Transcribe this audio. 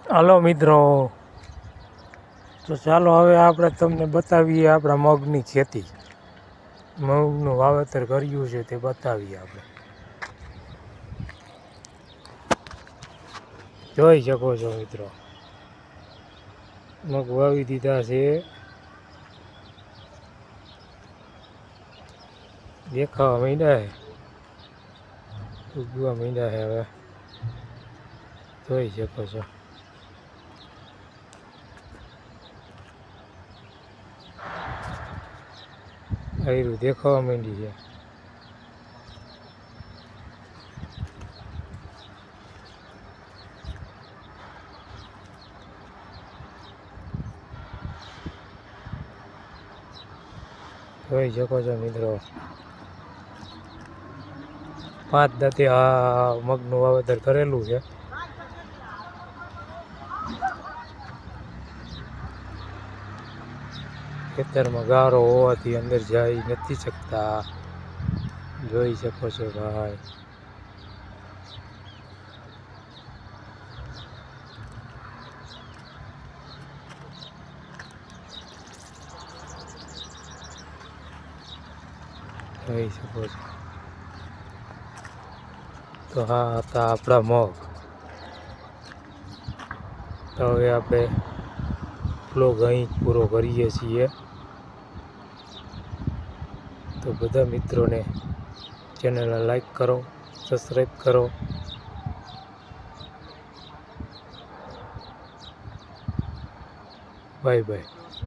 હાલો મિત્રો, તો ચાલો હવે આપણે તમને બતાવીએ આપણા મગની ખેતી. મગનું વાવેતર કર્યું છે તે બતાવીએ આપણે. જોઈ શકો છો મિત્રો, મગ વાવી દીધા છે. દેખાવા માંડ્યા છે, ઉગવા માંડ્યા છે. હવે જોઈ શકો છો. આયરું દેખાવા માંડી છે. જોઈ શકો છો મિત્રો, 5 દાંતે આ મગનું વાવેતર કરેલું છે. ખેતરમાં ગારો હોવાથી અંદર જઈ નથી શકતા. જોઈ શકો છો ભાઈ. જોઈ શકો છો. તો હા હતા આપણા મગ. તો હવે આપણે બ્લોગ અહીં પૂરો કરીએ છીએ. તો બધા મિત્રોને ચેનલને લાઈક કરો, સબસ્ક્રાઈબ કરો. Bye bye.